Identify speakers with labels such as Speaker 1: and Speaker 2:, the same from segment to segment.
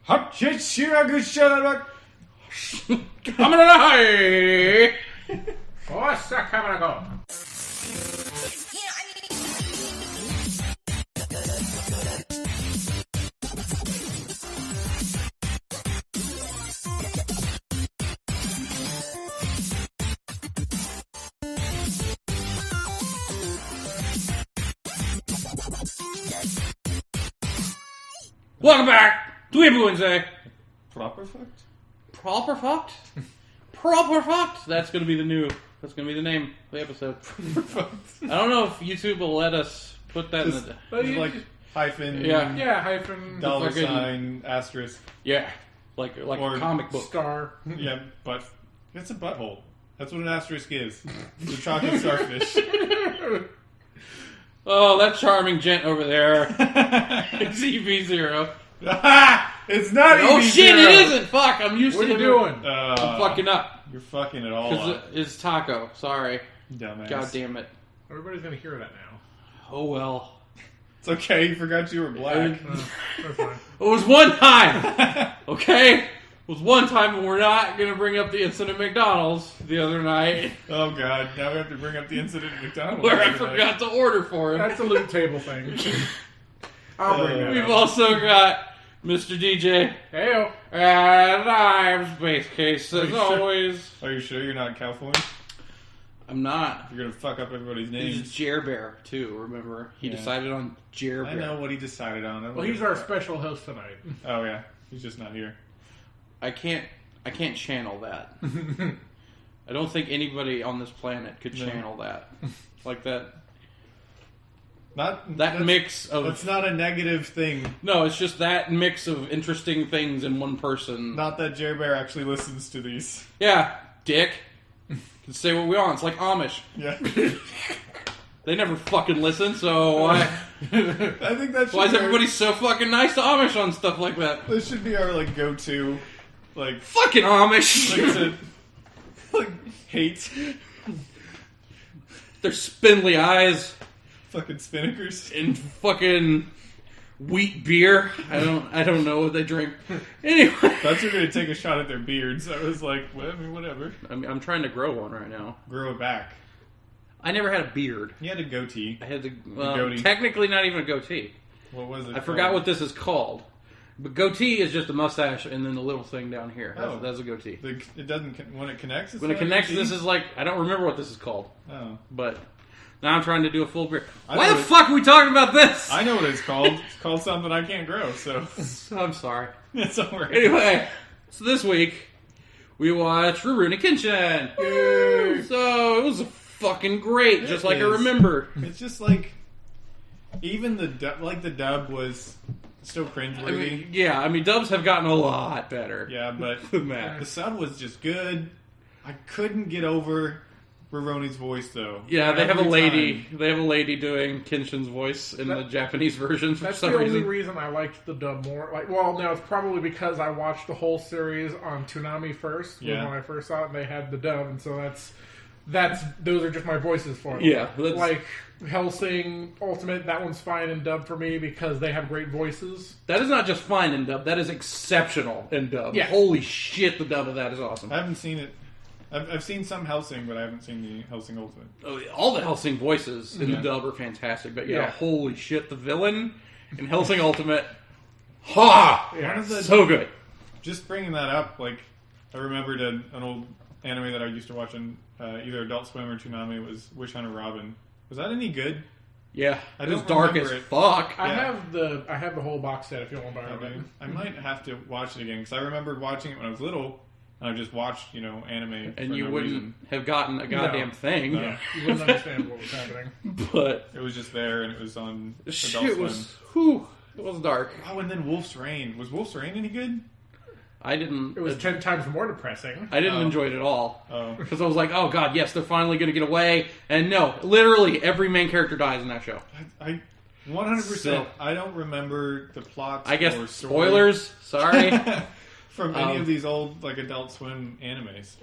Speaker 1: Hot shit, shiragu shararak.
Speaker 2: Coming alive! What's that coming to go? Welcome back to Weeaboo Wednesday.
Speaker 1: Proper fucked?
Speaker 2: Proper fucked? Proper fucked? That's gonna be the name of the episode. I don't know if YouTube will let us put that in the...
Speaker 1: Like hyphen...
Speaker 3: Yeah, hyphen...
Speaker 1: Dollar sign, asterisk.
Speaker 2: Yeah. Like or a comic book.
Speaker 3: Star.
Speaker 1: Yeah, but... It's a butthole. That's what an asterisk is. It's a chocolate starfish.
Speaker 2: Oh, that charming gent over there. It's EV0.
Speaker 1: It's not EV0.
Speaker 2: Oh shit, it isn't! Fuck, I'm used to it.
Speaker 3: What are you doing?
Speaker 2: I'm fucking up.
Speaker 1: You're fucking it all up.
Speaker 2: It's Taco. Sorry.
Speaker 1: Dumbass.
Speaker 2: God damn it.
Speaker 3: Everybody's gonna hear that now.
Speaker 2: Oh well.
Speaker 1: It's okay, you forgot you were black.
Speaker 3: That's fine.
Speaker 2: It was one time! Okay? It was one time, and we're not gonna bring up the incident at McDonald's the other night.
Speaker 1: Oh god, now we have to bring up the incident at McDonald's.
Speaker 2: Where I forgot to order for him.
Speaker 3: That's a loot table thing. I'll bring that
Speaker 2: We've
Speaker 3: up.
Speaker 2: also got Mr. DJ.
Speaker 3: Heyo.
Speaker 2: And I'm SpaceKase, as always.
Speaker 1: Are you sure you're not California?
Speaker 2: I'm not.
Speaker 1: You're gonna fuck up everybody's names.
Speaker 2: He's Jer Bear, too, remember? He decided on Jer Bear.
Speaker 1: I know what he decided on.
Speaker 3: Well, he's our special host tonight.
Speaker 1: Oh yeah, he's just not here.
Speaker 2: I can't channel that. I don't think anybody on this planet could channel that. Like that mix of...
Speaker 1: That's not a negative thing.
Speaker 2: No, it's just that mix of interesting things in one person.
Speaker 1: Not that Jer Bear actually listens to these.
Speaker 2: Yeah, dick. Can say what we want. It's like Amish.
Speaker 1: Yeah.
Speaker 2: They never fucking listen, so why...
Speaker 1: I think that's
Speaker 2: Why is everybody so fucking nice to Amish on stuff like that?
Speaker 1: This should be our go-to,
Speaker 2: Fucking Amish!
Speaker 1: hate.
Speaker 2: Their spindly eyes
Speaker 1: Fucking spinnakers.
Speaker 2: and fucking wheat beer. I don't know what they drink. Anyway.
Speaker 1: Thought you were gonna take a shot at their beards. I was like, well, I mean, whatever.
Speaker 2: I'm trying to grow one right now.
Speaker 1: Grow it back.
Speaker 2: I never had a beard.
Speaker 1: You had a goatee.
Speaker 2: I had
Speaker 1: goatee.
Speaker 2: Technically not even a goatee.
Speaker 1: What was it?
Speaker 2: I forgot what this is called. But goatee is just a mustache and then the little thing down here. That's a goatee.
Speaker 1: It doesn't... When it connects, it's
Speaker 2: When it
Speaker 1: not a
Speaker 2: connects,
Speaker 1: goatee?
Speaker 2: this is like... I don't remember what this is called.
Speaker 1: Oh.
Speaker 2: But now I'm trying to do a full beard.
Speaker 1: I
Speaker 2: Why
Speaker 1: know
Speaker 2: the
Speaker 1: it-
Speaker 2: fuck are we talking about this?
Speaker 1: I know what it's called. It's called something I can't grow, so...
Speaker 2: I'm sorry.
Speaker 1: It's alright.
Speaker 2: Anyway, so this week, we watched Rurouni Kenshin.
Speaker 1: Yay!
Speaker 2: So, it was fucking great, just like I
Speaker 1: is.
Speaker 2: remember.
Speaker 1: It's just like... Even the dub was still cringeworthy.
Speaker 2: I mean, dubs have gotten a lot better.
Speaker 1: Yeah, but
Speaker 2: Than that.
Speaker 1: the sub was just good. I couldn't get over Rurouni's voice, though.
Speaker 2: Yeah, they have a
Speaker 1: Every
Speaker 2: lady.
Speaker 1: time.
Speaker 2: They have a lady doing Kenshin's voice in the Japanese version for
Speaker 3: That's
Speaker 2: some
Speaker 3: the
Speaker 2: reason.
Speaker 3: only reason I liked the dub more. Now it's probably because I watched the whole series on Toonami first when I first saw it, and they had the dub, and so those are just my voices for it.
Speaker 2: Yeah,
Speaker 3: like Hellsing Ultimate, that one's fine in dub for me because they have great voices.
Speaker 2: That is not just fine in dub. That is exceptional in dub.
Speaker 3: Yeah.
Speaker 2: Holy shit, the dub of that is awesome.
Speaker 1: I haven't seen it. I've seen some Hellsing, but I haven't seen the Hellsing Ultimate.
Speaker 2: All the Hellsing voices in the dub are fantastic. But holy shit, the villain in Hellsing Ultimate. Ha!
Speaker 3: Yeah.
Speaker 2: So good.
Speaker 1: Just bringing that up, I remembered an old anime that I used to watch on either Adult Swim or Toonami. It was Witch Hunter Robin. Was that any good?
Speaker 2: Yeah,
Speaker 1: I
Speaker 2: it was
Speaker 1: don't
Speaker 2: dark as
Speaker 1: remember it.
Speaker 2: fuck.
Speaker 3: I have the whole box set if you want to borrow it.
Speaker 1: I might have to watch it again because I remembered watching it when I was little. And I just watched, anime,
Speaker 2: And
Speaker 1: for
Speaker 2: you
Speaker 1: no
Speaker 2: wouldn't
Speaker 1: reason.
Speaker 2: have gotten a goddamn thing.
Speaker 1: No.
Speaker 3: Yeah, you wouldn't understand what was happening.
Speaker 2: But
Speaker 1: It was just there, and it was on Adult
Speaker 2: shit
Speaker 1: Swim.
Speaker 2: it was dark.
Speaker 1: Oh, and then Wolf's Rain. Was Wolf's Rain any good?
Speaker 2: I didn't.
Speaker 3: It was 10 times more depressing.
Speaker 2: I didn't enjoy it at all.
Speaker 1: Oh.
Speaker 2: Because I was like, oh god, yes, they're finally going to get away. And no, literally every main character dies in that show.
Speaker 1: I 100%.
Speaker 2: So-
Speaker 1: I don't remember the plot.
Speaker 2: I guess
Speaker 1: or story
Speaker 2: spoilers. Sorry.
Speaker 1: from any of these old Adult Swim animes.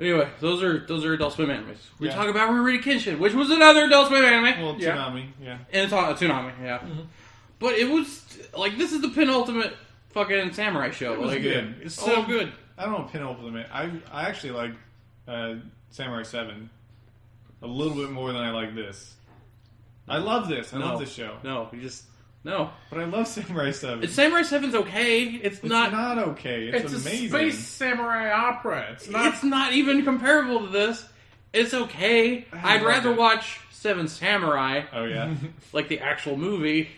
Speaker 2: Anyway, those are Adult Swim animes. We
Speaker 1: Yeah.
Speaker 2: talk about Rurouni Kenshin, which was another Adult Swim anime.
Speaker 1: Well,
Speaker 3: Yeah.
Speaker 1: Toonami, yeah.
Speaker 2: And it's on Toonami, yeah. But it was like this is the penultimate fucking samurai show.
Speaker 1: It was
Speaker 2: like,
Speaker 1: good.
Speaker 2: It's so good.
Speaker 1: I don't know penultimate. I actually like Samurai 7 a little bit more than I like this. I love this. I love this show.
Speaker 2: No, you just no.
Speaker 1: But I love Samurai 7.
Speaker 2: Samurai 7's okay. It's not
Speaker 1: okay. It's amazing.
Speaker 3: A space samurai opera.
Speaker 2: It's not even comparable to this. It's okay. I'd rather watch Seven Samurai.
Speaker 1: Oh yeah,
Speaker 2: like the actual movie.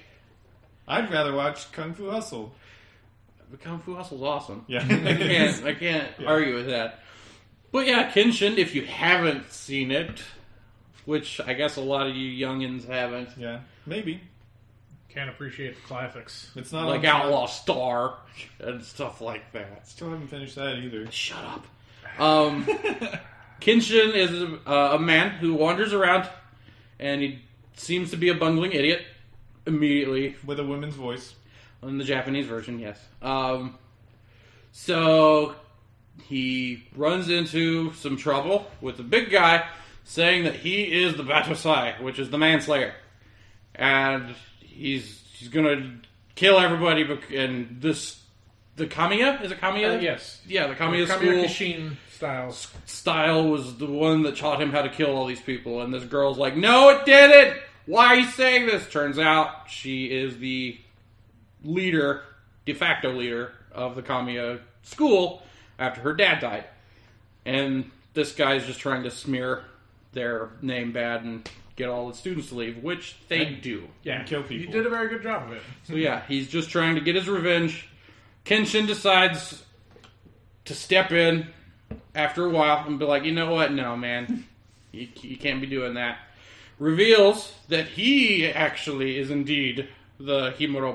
Speaker 1: I'd rather watch Kung Fu Hustle.
Speaker 2: But Kung Fu Hustle's awesome.
Speaker 1: Yeah,
Speaker 2: I can't argue with that. But yeah, Kenshin, if you haven't seen it, which I guess a lot of you youngins haven't.
Speaker 1: Yeah, maybe.
Speaker 3: Can't appreciate the classics.
Speaker 1: It's not
Speaker 2: like Outlaw Star and stuff like that.
Speaker 1: Still haven't finished that either.
Speaker 2: Shut up. Kenshin is a man who wanders around, and he seems to be a bungling idiot immediately.
Speaker 1: With a woman's voice.
Speaker 2: In the Japanese version, yes. So he runs into some trouble with a big guy saying that he is the Batosai, which is the manslayer. And he's gonna kill everybody, and the Kamiya? Is it Kamiya?
Speaker 3: Yes.
Speaker 2: Yeah, the Kamiya school.
Speaker 3: Kamiya Kishin
Speaker 2: style was the one that taught him how to kill all these people, and this girl's like, no, it didn't! Why are you saying this? Turns out she is the leader, de facto leader, of the Kamiya school after her dad died. And this guy's just trying to smear their name bad and get all the students to leave, which they do.
Speaker 3: Yeah,
Speaker 1: and kill people.
Speaker 3: You did a very good job of it.
Speaker 2: So yeah, he's just trying to get his revenge. Kenshin decides to step in after a while and be like, you know what? No, man. You can't be doing that. Reveals that he actually is indeed the Himuro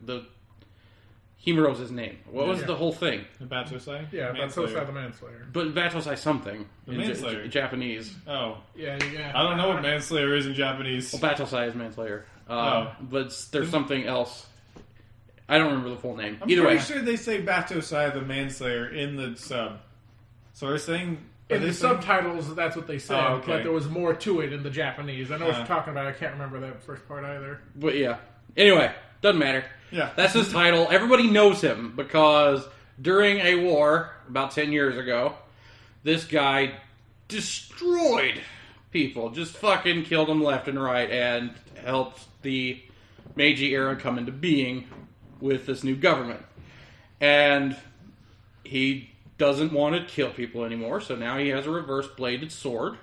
Speaker 2: the Himuro's his name. What was the whole thing?
Speaker 1: The Batosai?
Speaker 3: Yeah, Batosai the Manslayer.
Speaker 2: But Batosai something.
Speaker 1: The Manslayer.
Speaker 2: Japanese.
Speaker 1: Oh.
Speaker 3: Yeah.
Speaker 1: I don't know what Manslayer is in Japanese.
Speaker 2: Well, Batosai is Manslayer. But there's something else. I don't remember the full name.
Speaker 1: I'm
Speaker 2: Either way.
Speaker 1: pretty sure they say Batosai the Manslayer in the sub. So we're saying...
Speaker 3: In the subtitles, that's what they said,
Speaker 1: okay.
Speaker 3: but there was more to it in the Japanese. I know what you're talking about. I can't remember that first part either.
Speaker 2: But yeah. Anyway, doesn't matter.
Speaker 1: Yeah.
Speaker 2: That's his title. Everybody knows him because during a war about 10 years ago, this guy destroyed people. Just fucking killed them left and right and helped the Meiji era come into being with this new government. And he doesn't want to kill people anymore, so now he has a reverse-bladed sword,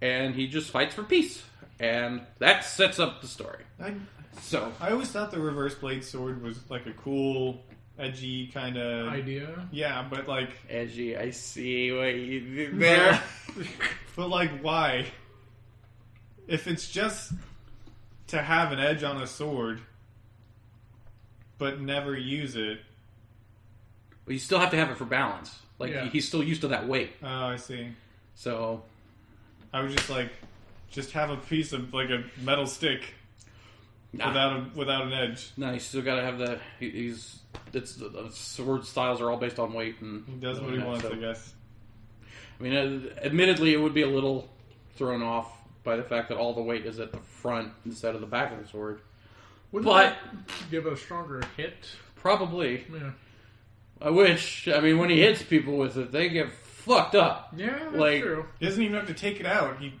Speaker 2: and he just fights for peace. And that sets up the story. I always thought the reverse blade sword was like a cool, edgy kind of...
Speaker 3: idea?
Speaker 1: Yeah, but like...
Speaker 2: Edgy, I see what you did there.
Speaker 1: But like, why? If it's just to have an edge on a sword, but never use it...
Speaker 2: Well, you still have to have it for balance. Like, he's still used to that weight.
Speaker 1: Oh, I see.
Speaker 2: So...
Speaker 1: I was just like... Just have a piece of, like, a metal stick... Without an edge.
Speaker 2: No, you still gotta have the... The sword styles are all based on weight. And
Speaker 1: he does what he wants, I guess.
Speaker 2: I mean, admittedly, it would be a little thrown off by the fact that all the weight is at the front instead of the back of the sword.
Speaker 3: Wouldn't that give it a stronger hit?
Speaker 2: Probably.
Speaker 3: Yeah.
Speaker 2: I wish. I mean, when he hits people with it, they get fucked up.
Speaker 3: Yeah, that's true.
Speaker 1: He doesn't even have to take it out. He,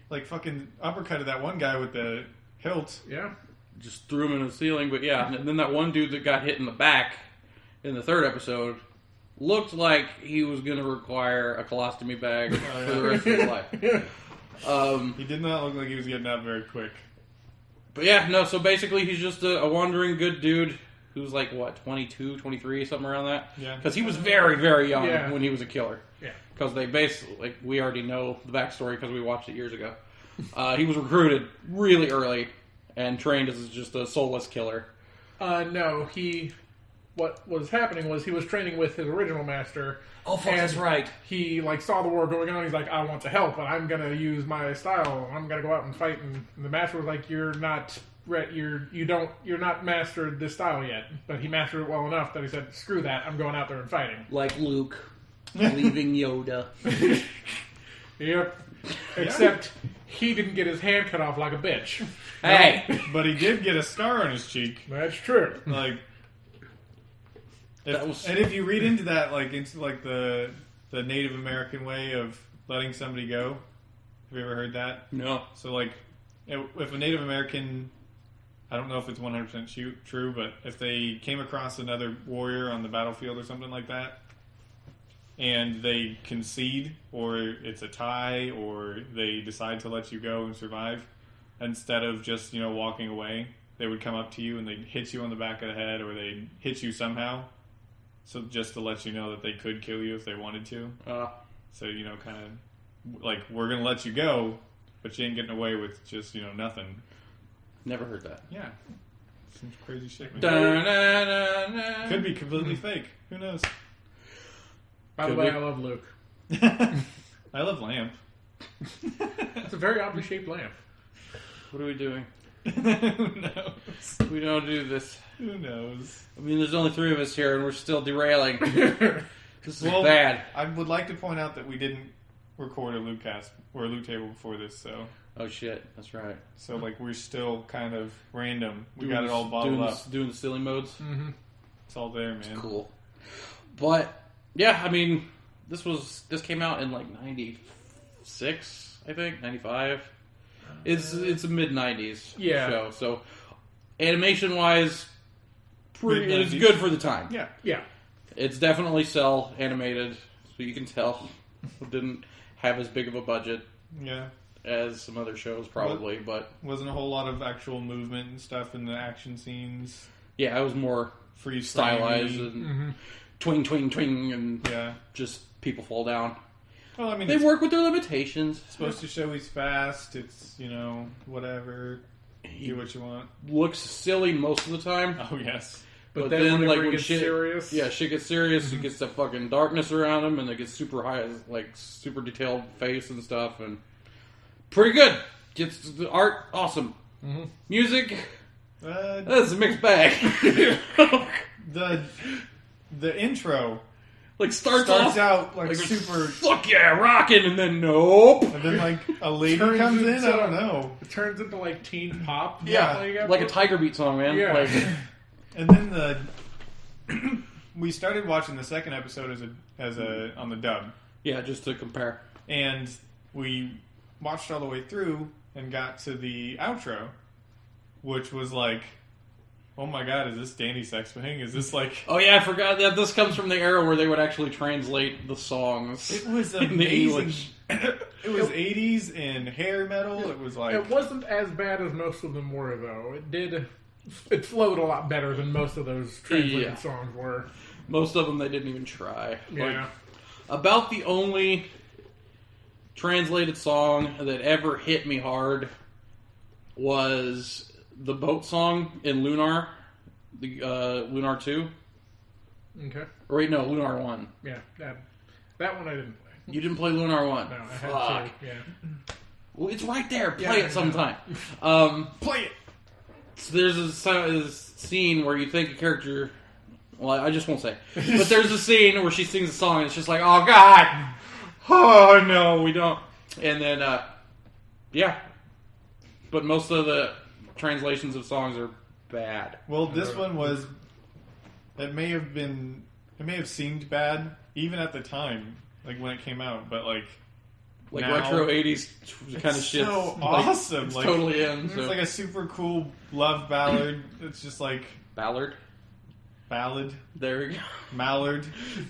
Speaker 1: fucking uppercutted that one guy with the hilt.
Speaker 3: Yeah.
Speaker 2: Just threw him in the ceiling, but yeah. And then that one dude that got hit in the back in the third episode looked like he was going to require a colostomy bag for the rest of his life.
Speaker 1: He did not look like he was getting out very quick.
Speaker 2: But yeah, no, so basically he's just a wandering good dude who's 22, 23, something around that.
Speaker 1: Yeah.
Speaker 2: Because he was very, very young when he was a killer.
Speaker 3: Yeah.
Speaker 2: Because they basically, we already know the backstory because we watched it years ago. He was recruited really early and trained as just a soulless killer.
Speaker 3: No, what was happening was he was training with his original master.
Speaker 2: Oh, fuck, that's right.
Speaker 3: He saw the war going on. He's like, I want to help, but I'm gonna use my style. I'm gonna go out and fight. And the master was like, you're not mastered this style yet. But he mastered it well enough that he said, screw that. I'm going out there and fighting.
Speaker 2: Like Luke leaving Yoda.
Speaker 3: Yep. Except he didn't get his hand cut off like a bitch.
Speaker 2: Hey!
Speaker 1: But he did get a scar on his cheek.
Speaker 3: That's true.
Speaker 1: Like, and if you read into that, like into like the Native American way of letting somebody go, have you ever heard that?
Speaker 2: No.
Speaker 1: So like, if a Native American, I don't know if it's 100% true, but if they came across another warrior on the battlefield or something like that, and they concede, or it's a tie, or they decide to let you go and survive, instead of just, walking away, they would come up to you and they'd hit you on the back of the head, or they'd hit you somehow, so just to let you know that they could kill you if they wanted to. So, kind of, like, we're going to let you go, but you ain't getting away with just, nothing.
Speaker 2: Never heard that.
Speaker 1: Yeah. Some crazy shit. Man. Could be completely fake. Who knows?
Speaker 3: By the way, I love Luke.
Speaker 1: I love lamp.
Speaker 3: It's a very oddly shaped lamp.
Speaker 2: What are we doing?
Speaker 1: Who knows?
Speaker 2: We don't do this.
Speaker 1: Who knows?
Speaker 2: I mean, there's only 3 of us here, and we're still derailing. This is bad.
Speaker 1: I would like to point out that we didn't record a Luke cast or a Luke table before this, so...
Speaker 2: Oh, shit. That's right.
Speaker 1: So, like, we're still kind of random. We got it all bottled up.
Speaker 2: Doing the silly modes?
Speaker 3: Mm-hmm.
Speaker 1: It's all there, man.
Speaker 2: It's cool. But, yeah, I mean, this came out in, like, 96, I think? 95? It's a mid-90s show, so animation-wise, it's good for the time.
Speaker 1: Yeah.
Speaker 3: Yeah.
Speaker 2: It's definitely cell animated, so you can tell it didn't have as big of a budget as some other shows, probably, but...
Speaker 1: Wasn't a whole lot of actual movement and stuff in the action scenes.
Speaker 2: Yeah, it was more
Speaker 1: free
Speaker 2: stylized and twing, twing, twing, and just people fall down.
Speaker 1: Well, I mean,
Speaker 2: they work with their limitations.
Speaker 1: It's supposed to show he's fast. It's, whatever. Do what you want.
Speaker 2: Looks silly most of the time.
Speaker 1: Oh, yes.
Speaker 3: But then like, when
Speaker 2: shit
Speaker 3: serious...
Speaker 2: Yeah, shit gets serious. It gets that fucking darkness around him, and it gets super high, like, super detailed face and stuff, and pretty good. Gets the art, awesome. Mm-hmm. Music, that's a mixed bag.
Speaker 1: The intro...
Speaker 2: Like starts
Speaker 1: out like super
Speaker 2: fuck yeah, rocking, and then nope.
Speaker 1: And then like a lady comes in. I don't know.
Speaker 3: It turns into like teen pop.
Speaker 2: Yeah, like a Tiger Beat song, man.
Speaker 3: Yeah.
Speaker 2: Like,
Speaker 1: and then we started watching the second episode as a on the dub.
Speaker 2: Yeah, just to compare.
Speaker 1: And we watched all the way through and got to the outro, which was like, oh my god, is this Danny Sexbang? Is this like...
Speaker 2: Oh yeah, I forgot that this comes from the era where they would actually translate the songs.
Speaker 1: It was amazing. It was 80s and hair metal. It was like...
Speaker 3: It wasn't as bad as most of them were, though. It flowed a lot better than most of those translated songs were.
Speaker 2: Most of them they didn't even try.
Speaker 3: Yeah.
Speaker 2: Like, about the only translated song that ever hit me hard was... the boat song in Lunar, the Lunar 2.
Speaker 3: Okay.
Speaker 2: Or wait, no, Lunar 1.
Speaker 3: Yeah, that one I didn't play.
Speaker 2: You didn't play Lunar 1?
Speaker 3: No, I
Speaker 2: Fuck.
Speaker 3: had to. Yeah.
Speaker 2: Well, it's right there. Play it sometime.
Speaker 1: Play it!
Speaker 2: So there's a scene where you think a character... Well, I just won't say. But there's a scene where she sings a song and it's just like, oh, God! Oh, no, we don't. And then, yeah. But most of the... translations of songs are bad.
Speaker 1: Well, this one was... It may have seemed bad, even at the time, like when it came out, but like now,
Speaker 2: retro 80s kind of shit.
Speaker 1: So awesome.
Speaker 2: It's
Speaker 1: like,
Speaker 2: totally in.
Speaker 1: It's like a super cool love ballad. It's just like...
Speaker 2: Ballad? There we go.
Speaker 1: Mallard.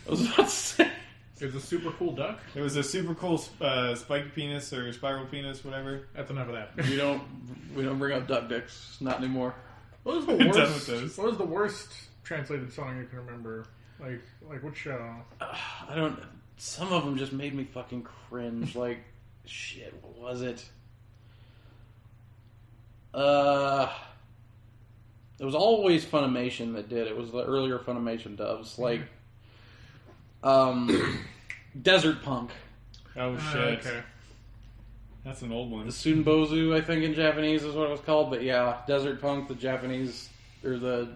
Speaker 2: I was about to say.
Speaker 3: It was a super cool duck.
Speaker 1: It was a super cool spiked penis or spiral penis, whatever.
Speaker 3: That's enough of that.
Speaker 2: We don't bring up duck dicks. Not anymore.
Speaker 3: What was the worst? What was the worst translated song you can remember? Like which show?
Speaker 2: I don't. Some of them just made me fucking cringe. Like, shit. What was it? It was always Funimation that did it. It was the earlier Funimation dubs. Like, Desert Punk.
Speaker 1: Oh shit!
Speaker 3: Okay.
Speaker 1: That's an old one.
Speaker 2: The Sunbozu, I think in Japanese is what it was called. But yeah, Desert Punk, the Japanese or the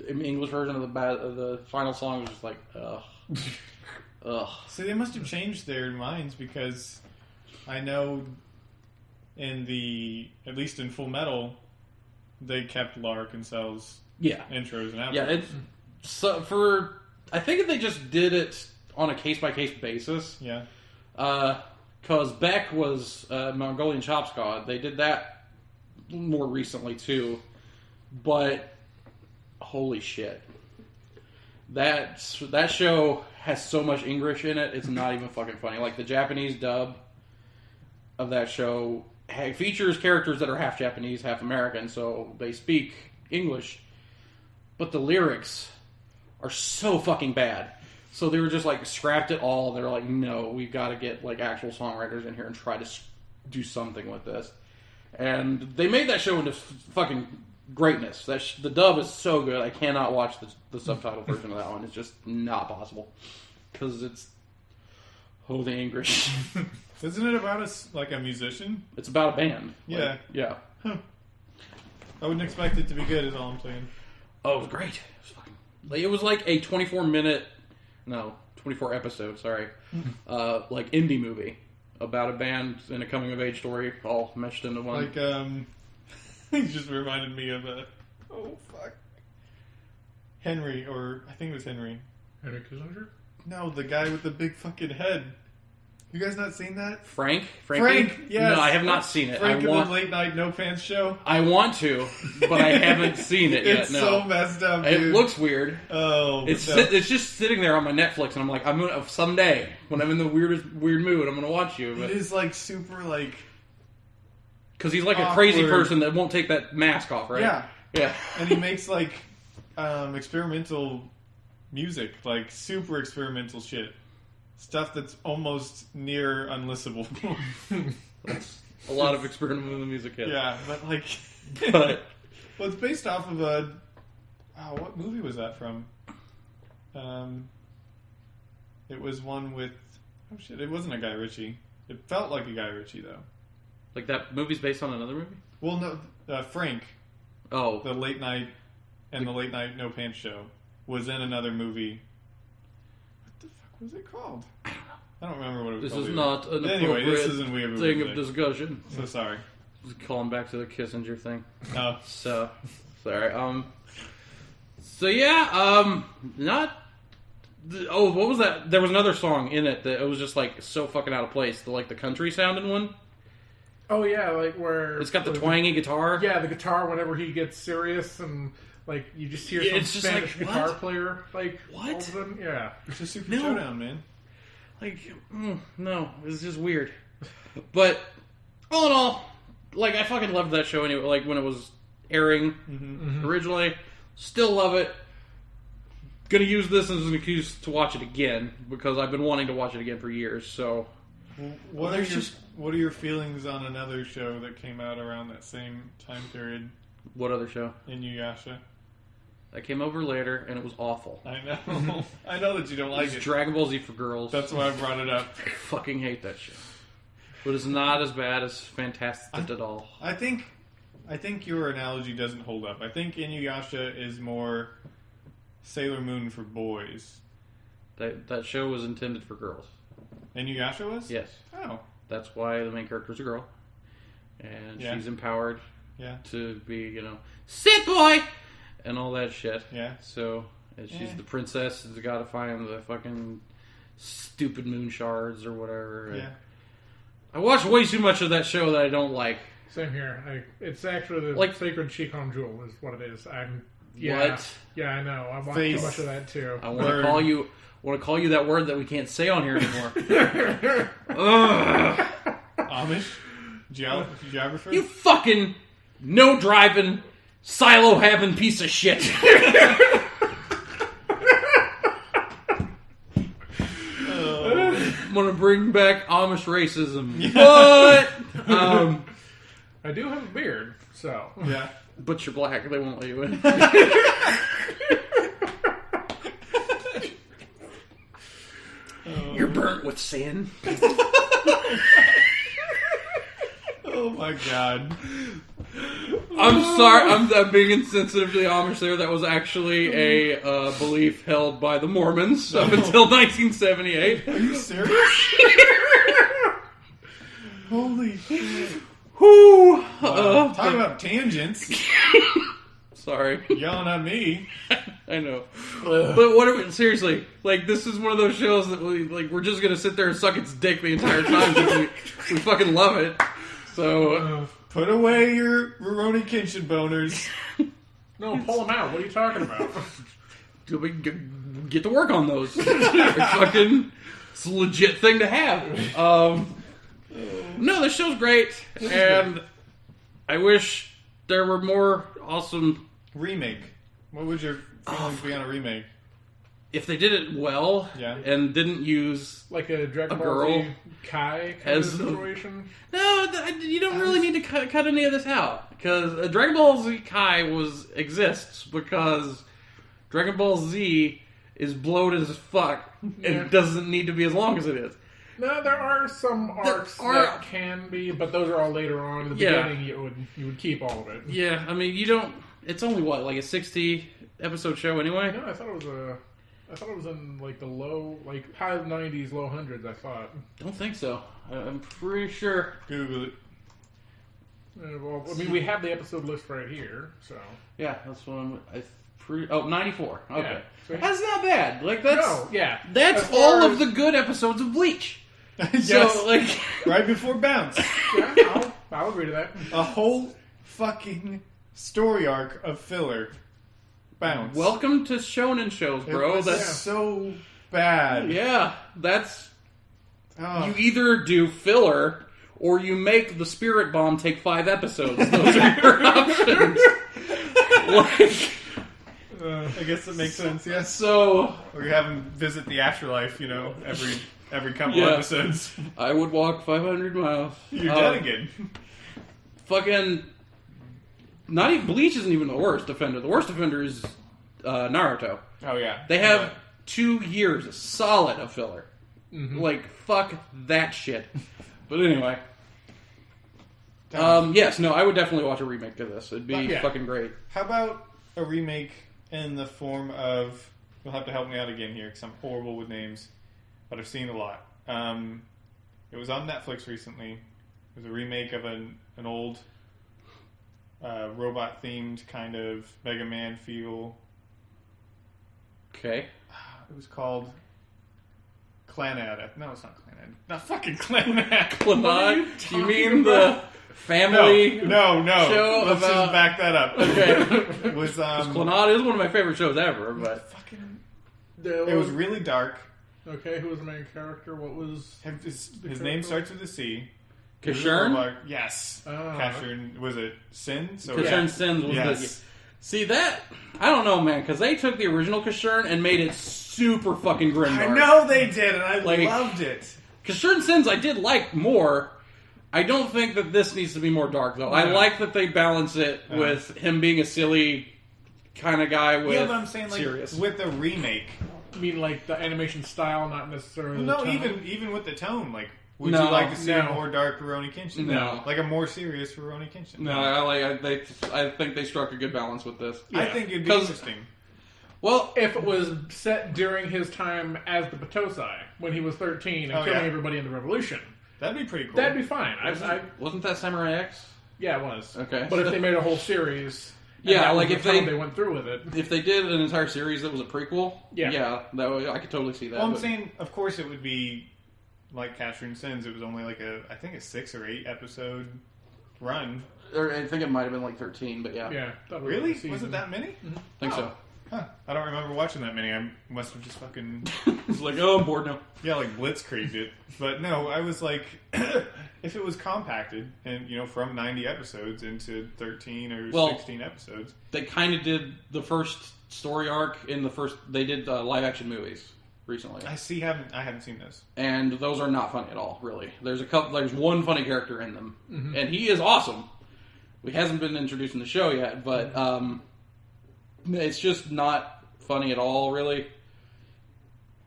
Speaker 2: English version of the final song was just like, ugh.
Speaker 1: So they must have changed their minds because I know at least in Full Metal, they kept Lara Kinsel's intros and outros.
Speaker 2: Yeah, I think they just did it on a case-by-case basis.
Speaker 1: Yeah.
Speaker 2: Because Beck was Mongolian Chops God. They did that more recently, too. But, holy shit. That show has so much English in it, it's not even fucking funny. Like, the Japanese dub of that show features characters that are half Japanese, half American, so they speak English. But the lyrics are so fucking bad. So they were just like, scrapped it all. They're like, no, we've got to get like actual songwriters in here and try to do something with this. And they made that show into fucking greatness. The dub is so good, I cannot watch the subtitle version of that one. It's just not possible. Because it's the English.
Speaker 1: Isn't it about a musician?
Speaker 2: It's about a band.
Speaker 1: Yeah.
Speaker 2: Like, yeah.
Speaker 1: Huh. I wouldn't expect it to be good, is all I'm saying.
Speaker 2: Oh, it was great. It was like a 24 episode, sorry. Like indie movie about a band and a coming of age story all meshed into one.
Speaker 1: Like, it just reminded me of Henry, or I think it was Henry.
Speaker 3: Henry Kissinger?
Speaker 1: No, the guy with the big fucking head. You guys not seen that?
Speaker 2: Frank,
Speaker 1: yes.
Speaker 2: No, I have not seen it.
Speaker 1: Frank and the Late Night No Pants Show.
Speaker 2: I want to, but I haven't seen it yet.
Speaker 1: It's so messed up, dude.
Speaker 2: It looks weird.
Speaker 1: Oh,
Speaker 2: it's just sitting there on my Netflix, and I'm like, I'm gonna someday when I'm in the weird mood, I'm gonna watch you. But
Speaker 1: it is like super like
Speaker 2: because he's like
Speaker 1: awkward.
Speaker 2: A crazy person that won't take that mask off, right? Yeah.
Speaker 1: And he makes like experimental music, like super experimental shit. Stuff that's almost near unlistenable.
Speaker 2: That's a lot of experimental music.
Speaker 1: Yeah, but like...
Speaker 2: well,
Speaker 1: it's based off of a... Oh, what movie was that from? It was one with... Oh shit, it wasn't a Guy Ritchie. It felt like a Guy Ritchie, though.
Speaker 2: Like that movie's based on another movie?
Speaker 1: Well, no, Frank.
Speaker 2: Oh.
Speaker 1: The Late Night and the Late Night No Pants Show was in another movie. What the fuck was it called? I don't remember what it was called.
Speaker 2: This is not an
Speaker 1: anyway, this isn't Weeaboo
Speaker 2: thing of discussion.
Speaker 1: So sorry.
Speaker 2: Calling back to the Kissinger thing.
Speaker 1: Oh.
Speaker 2: So, sorry. So yeah, not... Oh, what was that? There was another song in it that it was just like so fucking out of place. The country sounding one.
Speaker 3: Oh yeah, like where
Speaker 2: it's got the twangy guitar.
Speaker 3: Yeah, the guitar whenever he gets serious and like you just hear some Spanish guitar player like
Speaker 2: what?
Speaker 3: All of them. Yeah,
Speaker 1: it's a super showdown, man.
Speaker 2: Like no, it's just weird. But all in all, like I fucking loved that show anyway. Like when it was airing originally, still love it. Gonna use this as an excuse to watch it again because I've been wanting to watch it again for years. So,
Speaker 1: what are your feelings on another show that came out around that same time period?
Speaker 2: What other show?
Speaker 1: Inuyasha.
Speaker 2: That came over later and it was awful.
Speaker 1: I know. I know that you don't like it.
Speaker 2: Dragon Ball Z for girls.
Speaker 1: That's why I brought it up.
Speaker 2: I fucking hate that shit. But it's not as bad as Fantastic at all.
Speaker 1: I think your analogy doesn't hold up. I think Inuyasha is more Sailor Moon for boys.
Speaker 2: That show was intended for girls.
Speaker 1: Inuyasha was?
Speaker 2: Yes.
Speaker 1: Oh.
Speaker 2: That's why the main character is a girl. And she's empowered to be, sit boy! And all that shit.
Speaker 1: Yeah.
Speaker 2: So, she's the princess who's got to find the fucking stupid moon shards or whatever.
Speaker 3: Yeah.
Speaker 2: I watch way too much of that show that I don't like.
Speaker 3: Same here. It's actually the Sacred Shikon Jewel is what it is.
Speaker 2: What?
Speaker 3: Yeah, I know. I watch too much of that too.
Speaker 2: I want to call you that word that we can't say on here anymore.
Speaker 1: Amish? Geographer?
Speaker 2: You fucking no driving, silo having piece of shit. I'm gonna bring back Amish racism. What?
Speaker 3: I do have a beard, so
Speaker 1: yeah.
Speaker 2: But you're black, they won't let you in. You're burnt with sin.
Speaker 1: Oh my god.
Speaker 2: I'm sorry, I'm being insensitive to the Amish there. That was actually a belief held by the Mormons up until 1978.
Speaker 1: Are you serious? Holy shit.
Speaker 2: Whoo!
Speaker 1: Wow. Talking about tangents.
Speaker 2: Sorry.
Speaker 1: Yelling at me.
Speaker 2: I know. But what are we, seriously, like, this is one of those shows that we're just gonna sit there and suck its dick the entire time because we fucking love it. So...
Speaker 1: put away your Rurouni Kenshin boners.
Speaker 3: No, pull them out. What are you talking about?
Speaker 2: Get to work on those. It's a legit thing to have. No, this show's great, and I wish there were more awesome...
Speaker 1: Remake. What would your feelings be on a remake?
Speaker 2: If they did it well, and didn't use
Speaker 3: like a Dragon Ball
Speaker 2: girl
Speaker 3: Z Kai kind of situation.
Speaker 2: No, you don't really need to cut any of this out because Dragon Ball Z Kai exists because Dragon Ball Z is bloated as fuck and doesn't need to be as long as it is.
Speaker 3: No, there are some arcs that can be, but those are all later on. In the beginning, you would keep all of it.
Speaker 2: Yeah, I mean, you don't... It's only, like a 60-episode show anyway?
Speaker 3: No, I thought it was in, like, the low... Like, high 90s, low hundreds, I thought.
Speaker 2: Don't think so. I'm pretty sure.
Speaker 1: Google it.
Speaker 3: Well, I mean, we have the episode list right here, so...
Speaker 2: Yeah, that's what I'm... 94. Okay.
Speaker 3: Yeah, so
Speaker 2: that's not bad. Like, that's...
Speaker 3: No, yeah.
Speaker 2: That's all of the good episodes of Bleach.
Speaker 1: Yes.
Speaker 2: So, like...
Speaker 1: right before Bounce.
Speaker 3: Yeah, I'll agree to that.
Speaker 1: A whole fucking story arc of filler. Bounce.
Speaker 2: Welcome to shonen shows, bro.
Speaker 1: That's so bad.
Speaker 2: Yeah, that's... You either do filler, or you make the Spirit Bomb take 5 episodes. Those are your options.
Speaker 1: I guess it makes sense, yes.
Speaker 2: So...
Speaker 1: Or you have him visit the afterlife, every couple episodes.
Speaker 2: I would walk 500 miles.
Speaker 1: You're dead again.
Speaker 2: Fucking... Not even... Bleach isn't even the worst offender. The worst offender is Naruto.
Speaker 1: Oh, yeah.
Speaker 2: They have 2 years solid of filler. Mm-hmm. Like, fuck that shit. But anyway. Yes, no, I would definitely watch a remake of this. It'd be fucking great.
Speaker 1: How about a remake in the form of... You'll have to help me out again here, because I'm horrible with names. But I've seen a lot. It was on Netflix recently. It was a remake of an old robot-themed kind of Mega Man feel.
Speaker 2: Okay.
Speaker 1: It was called Clanad. No, it's not Clanad. Not fucking Clanad.
Speaker 2: Clanad? Do you mean the family
Speaker 1: no.
Speaker 2: show
Speaker 1: Let's
Speaker 2: about...
Speaker 1: just back that up.
Speaker 2: Okay.
Speaker 1: It was...
Speaker 2: Clanad is one of my favorite shows ever, but...
Speaker 1: It was really dark.
Speaker 3: Okay, who was the main character? What was...
Speaker 1: His name starts with a C.
Speaker 2: Kashurn?
Speaker 1: Yes. Kashurn. Was it Sin?
Speaker 2: Kashurn Sin was the... See, that... I don't know, man, because they took the original Kashurn and made it super fucking grim dark.
Speaker 1: I know they did, and I loved it.
Speaker 2: Kashurn Sins I did like more. I don't think that this needs to be more dark, though. I like that they balance it with him being a silly kind of guy with...
Speaker 1: Yeah, but I'm saying, like,
Speaker 2: serious.
Speaker 1: with the remake...
Speaker 3: You mean like the animation style, not necessarily
Speaker 1: no,
Speaker 3: the tone?
Speaker 1: even with the tone, like, would you like to see a more dark Rurouni Kenshin?
Speaker 2: No.
Speaker 1: Like a more serious Rurouni Kenshin?
Speaker 2: No, I think they struck a good balance with this.
Speaker 1: Yeah. I think it'd be interesting.
Speaker 3: Well, if it was set during his time as the Batosai, when he was 13 and killing everybody in the Revolution.
Speaker 1: That'd be pretty cool.
Speaker 3: That'd be fine.
Speaker 2: Wasn't that Samurai X?
Speaker 3: Yeah, it was.
Speaker 2: Okay.
Speaker 3: But if they made a whole series...
Speaker 2: Yeah, like if they
Speaker 3: went through with it.
Speaker 2: If they did an entire series that was a prequel, I could totally see that.
Speaker 1: Well, I'm saying, of course, it would be like Kashurn Sins. It was only like a 6 or 8 episode run.
Speaker 2: Or I think it might have been like 13, but yeah.
Speaker 3: Yeah.
Speaker 1: Really? Was it that many?
Speaker 2: Mm-hmm. I think so.
Speaker 1: Huh. I don't remember watching that many. I must have just fucking...
Speaker 2: It's like, oh, I'm bored now.
Speaker 1: Yeah, like blitzkrieged it. But no, I was like, if it was compacted and, from 90 episodes into 13 or 16 episodes.
Speaker 2: They kind of did the first story arc in the first... They did live action movies recently.
Speaker 1: I haven't seen this.
Speaker 2: And those are not funny at all, really. There's one funny character in them. Mm-hmm. And he is awesome. He hasn't been introduced in the show yet, but... it's just not funny at all, really.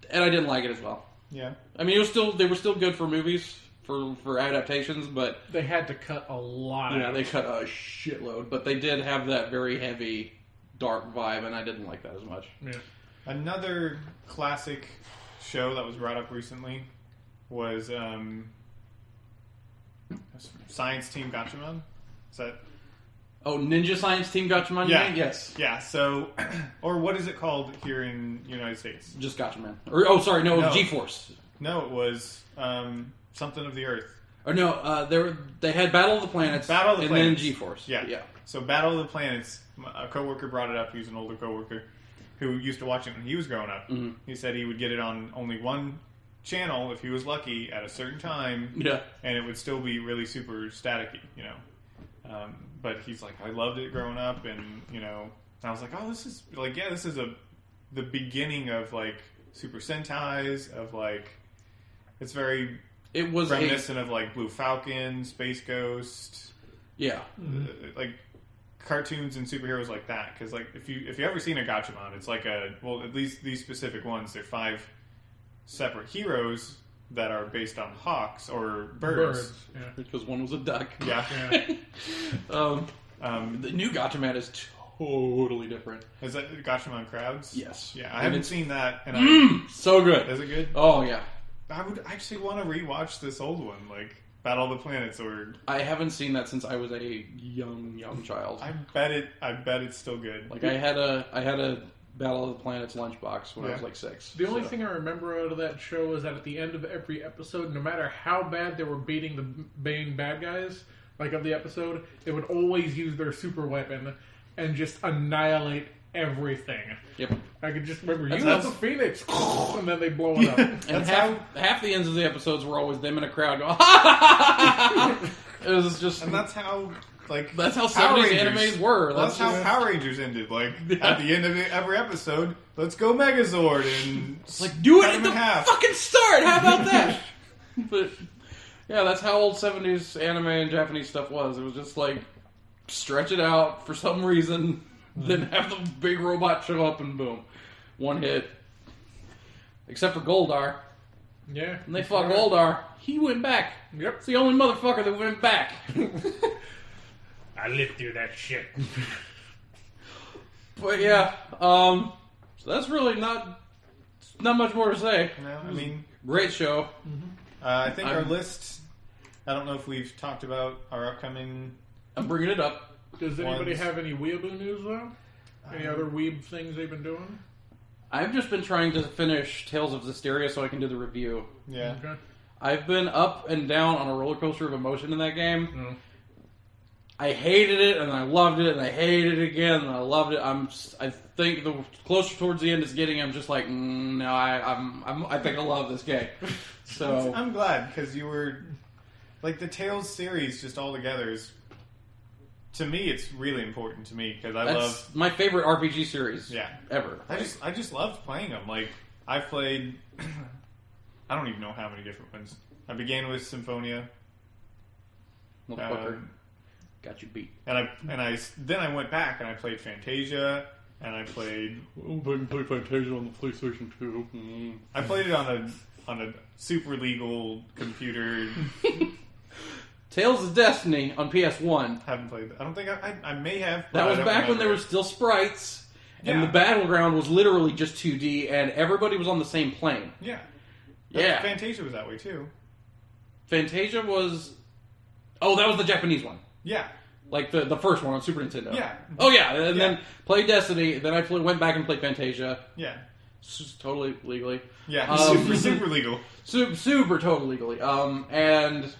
Speaker 2: And I didn't like it as well.
Speaker 1: Yeah.
Speaker 2: I mean, they were still good for movies, for adaptations, but...
Speaker 3: They had to cut a lot out.
Speaker 2: Yeah, they cut a shitload. But they did have that very heavy, dark vibe, and I didn't like that as much.
Speaker 3: Yeah.
Speaker 1: Another classic show that was brought up recently was Science Team Gatchaman. Is that?
Speaker 2: Oh, Ninja Science Team Gatchaman?
Speaker 1: Yeah.
Speaker 2: You mean? Yes.
Speaker 1: Yeah. So, or what is it called here in the United States?
Speaker 2: Just Gatchaman. Or sorry, no. G-Force.
Speaker 1: No, it was something of the Earth.
Speaker 2: Or no, they had Battle of the Planets. And then G-Force.
Speaker 1: Yeah. So Battle of the Planets. A coworker brought it up. He was an older coworker who used to watch it when he was growing up. Mm-hmm. He said he would get it on only one channel if he was lucky at a certain time. Yeah. And it would still be really super staticky, but he's like, I loved it growing up, and I was like, oh, this is like, yeah, this is the beginning of like Super Sentai's, of like, it's very reminiscent of like Blue Falcon, Space Ghost, like cartoons and superheroes like that. Because like if you ever seen a Gatchaman, it's like at least these specific ones, they're 5 separate heroes that are based on hawks or birds.
Speaker 2: Yeah. Because one was a duck.
Speaker 1: Yeah.
Speaker 2: The new Gatchaman is totally different.
Speaker 1: Is that Gatchaman Crowds?
Speaker 2: Yes.
Speaker 1: Yeah, I haven't seen that. And
Speaker 2: so good.
Speaker 1: Is it good?
Speaker 2: Oh, yeah.
Speaker 1: I would actually want to rewatch this old one, like Battle of the Planets, or...
Speaker 2: I haven't seen that since I was a young child.
Speaker 1: I bet it's still good.
Speaker 2: Like, I had a Battle of the Planets lunchbox when I was like 6.
Speaker 3: The only thing I remember out of that show is that at the end of every episode, no matter how bad they were beating the main bad guys, like of the episode, they would always use their super weapon and just annihilate everything. Yep. I could just remember, that's the Phoenix! And then they blow it up.
Speaker 2: And half the ends of the episodes were always them in a crowd going, ha! It was just...
Speaker 1: And that's how... Like,
Speaker 2: that's how 70s animes were.
Speaker 1: That's how Power Rangers ended. Like, at the end of every episode, let's go Megazord, and
Speaker 2: it's like, do it at the fucking start! How about that? But, yeah, that's how old 70s anime and Japanese stuff was. It was just like, stretch it out for some reason, then have the big robot show up, and boom. One hit. Except for Goldar.
Speaker 3: Yeah.
Speaker 2: When they fought Goldar, he went back.
Speaker 3: Yep.
Speaker 2: It's the only motherfucker that went back.
Speaker 3: I lived through that shit.
Speaker 2: But yeah, so that's really not much more to say.
Speaker 1: No, I mean,
Speaker 2: great show.
Speaker 1: Mm-hmm. I think our list. I don't know if we've talked about our upcoming.
Speaker 2: I'm bringing it up.
Speaker 3: Does anybody have any Weeaboo news though? Any other Weeb things they've been doing?
Speaker 2: I've just been trying to finish Tales of Zestiria so I can do the review.
Speaker 1: Yeah.
Speaker 3: Okay.
Speaker 2: I've been up and down on a roller coaster of emotion in that game. Mm. I hated it, and I loved it, and I hated it again, and I loved it. I think the closer towards the end it's getting, I'm just like, no, I think I love this game. So
Speaker 1: I'm glad, because you were like the Tales series just all together is, to me, it's really important to me because I love
Speaker 2: my favorite RPG series.
Speaker 1: Yeah,
Speaker 2: ever.
Speaker 1: I just loved playing them. Like I've played, I don't even know how many different ones. I began with Symphonia.
Speaker 2: Motherfucker. Got you beat.
Speaker 1: And then I went back and I played Fantasia, and I played.
Speaker 2: Oh, I can play Fantasia on the PlayStation 2. Mm.
Speaker 1: I played it on a super legal computer.
Speaker 2: Tales of Destiny on PS1.
Speaker 1: Haven't played that. I don't think I may have.
Speaker 2: That was back when there were still sprites, and the battleground was literally just 2D, and everybody was on the same plane.
Speaker 1: Yeah.
Speaker 2: Yeah.
Speaker 1: Fantasia was that way too.
Speaker 2: Fantasia was. Oh, that was the Japanese one.
Speaker 1: Yeah.
Speaker 2: Like the first one on Super Nintendo.
Speaker 1: Yeah.
Speaker 2: Oh, yeah. And then played Destiny. Then I went back and played Fantasia.
Speaker 1: Yeah.
Speaker 2: Totally legally.
Speaker 1: Yeah. Super legal.
Speaker 2: Super totally legally. And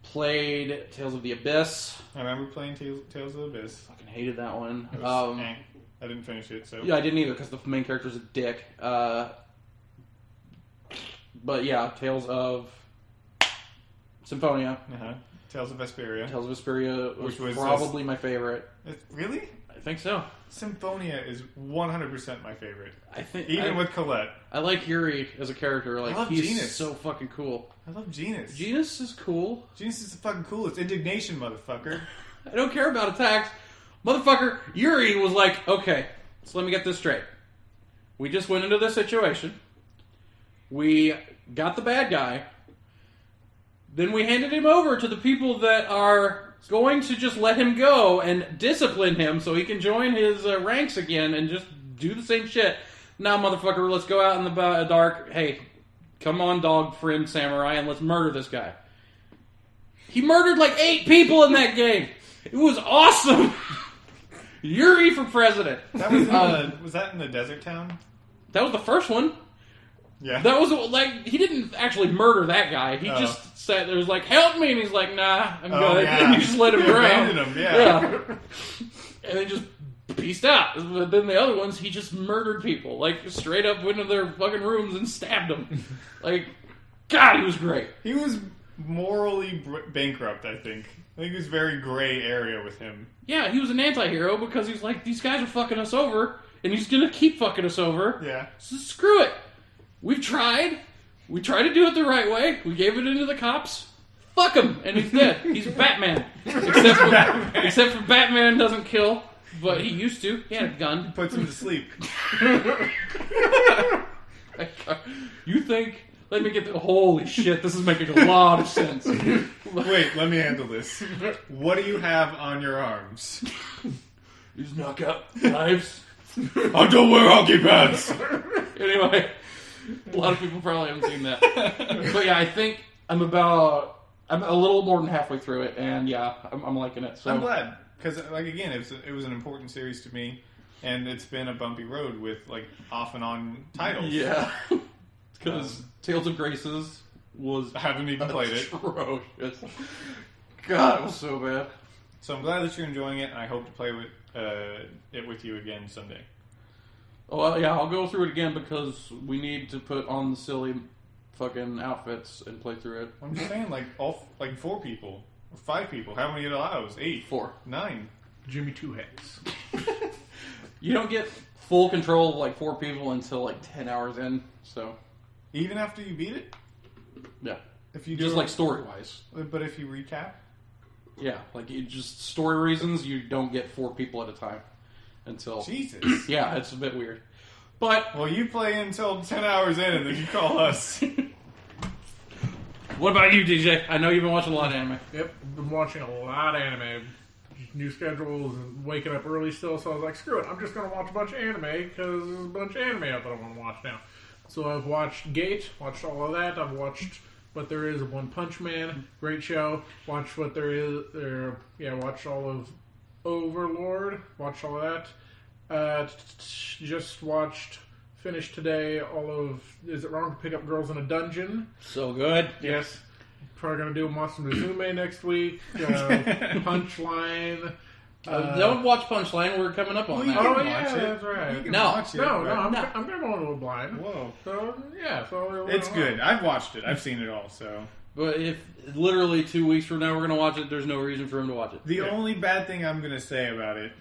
Speaker 2: played Tales of the Abyss.
Speaker 1: I remember playing Tales of the Abyss.
Speaker 2: Fucking hated that one.
Speaker 1: I didn't finish it, so.
Speaker 2: Yeah, I didn't either because the main character's a dick. But yeah, Tales of Symphonia.
Speaker 1: Uh-huh. Tales of Vesperia.
Speaker 2: Tales of Vesperia was probably my favorite.
Speaker 1: Really?
Speaker 2: I think so.
Speaker 1: Symphonia is 100% my favorite.
Speaker 2: I think
Speaker 1: even with Colette.
Speaker 2: I like Yuri as a character. Like,
Speaker 1: I love
Speaker 2: he's
Speaker 1: Genis.
Speaker 2: So fucking cool.
Speaker 1: I love Genis.
Speaker 2: Genis is cool.
Speaker 1: Genis is the fucking coolest. Indignation, motherfucker.
Speaker 2: I don't care about attacks. Motherfucker, Yuri was like, okay, so let me get this straight. We just went into this situation. We got the bad guy. Then we handed him over to the people that are going to just let him go and discipline him so he can join his ranks again and just do the same shit. Now, motherfucker, let's go out in the dark. Hey, come on, dog friend samurai, and let's murder this guy. He murdered like 8 people in that game. It was awesome. Yuri for president.
Speaker 1: That was was that in the desert town?
Speaker 2: That was the first one.
Speaker 1: Yeah.
Speaker 2: That was like he didn't actually murder that guy. He just said there was like, "Help me," and he's like, "Nah, I'm good."
Speaker 1: Yeah.
Speaker 2: And you just let him drown.
Speaker 1: Abandoned him, yeah.
Speaker 2: And then just peaced out. But then the other ones, he just murdered people, like straight up went into their fucking rooms and stabbed them. Like, God, he was great.
Speaker 1: He was morally bankrupt. I think he was very gray area with him.
Speaker 2: Yeah, he was an anti-hero because he's like, these guys are fucking us over, and he's gonna keep fucking us over.
Speaker 1: Yeah.
Speaker 2: So screw it. We've tried. We tried to do it the right way. We gave it into the cops. Fuck him, and he's dead. He's Batman. Except for Batman doesn't kill, but he used to. He had a gun.
Speaker 1: Puts him to sleep.
Speaker 2: You think? Let me get the... Holy shit, this is making a lot of sense.
Speaker 1: Wait, let me handle this. What do you have on your arms?
Speaker 2: These knockout knives.
Speaker 1: I don't wear hockey pads.
Speaker 2: Anyway, a lot of people probably haven't seen that. But yeah, I think I'm a little more than halfway through it, and yeah, I'm liking it. So
Speaker 1: I'm glad, because like again, it was an important series to me, and it's been a bumpy road with like off and on titles.
Speaker 2: Yeah, because Tales of Graces was
Speaker 1: I haven't even played it.
Speaker 2: Atrocious. God, it was so bad.
Speaker 1: So I'm glad that you're enjoying it, and I hope to play it with you again someday.
Speaker 2: Oh well, yeah, I'll go through it again because we need to put on the silly fucking outfits and play through it.
Speaker 1: I'm just saying, like 4 people or 5 people. How many it allows? 8,
Speaker 2: 4,
Speaker 1: 9.
Speaker 3: Jimmy Two Heads.
Speaker 2: You don't get full control of like 4 people until like 10 hours in. So
Speaker 1: even after you beat it,
Speaker 2: yeah,
Speaker 1: if you
Speaker 2: just like story wise.
Speaker 1: But if you recap,
Speaker 2: yeah, like you just story reasons, you don't get 4 people at a time until
Speaker 1: Jesus.
Speaker 2: Yeah, it's a bit weird. But
Speaker 1: well, you play until 10 hours in, and then you call us.
Speaker 2: What about you, DJ? I know you've been watching a lot of anime.
Speaker 3: Yep, I've been watching a lot of anime. New schedules and waking up early still, so I was like, screw it, I'm just going to watch a bunch of anime because there's a bunch of anime out that I want to watch now. So I've watched Gate, watched all of that. I've watched What There Is of One Punch Man, great show. Watched What There Is, watched all of Overlord, watched all of that. Just finished today all of Is It Wrong to Pick Up Girls in a Dungeon?
Speaker 2: So good.
Speaker 3: Yes. Probably going to do Monster Musume next week. Punchline.
Speaker 2: Don't watch Punchline. We're coming up on that.
Speaker 3: Oh,
Speaker 1: watch
Speaker 3: yeah,
Speaker 1: it.
Speaker 3: that's right.
Speaker 1: You can
Speaker 2: No.
Speaker 1: watch it,
Speaker 3: No,
Speaker 1: right?
Speaker 3: I'm going to go into a blind.
Speaker 1: Whoa.
Speaker 3: So, yeah. So
Speaker 1: It's good. I've watched it. I've seen it all, so.
Speaker 2: But if literally 2 weeks from now we're going to watch it, there's no reason for him to watch it.
Speaker 1: The only bad thing I'm going to say about it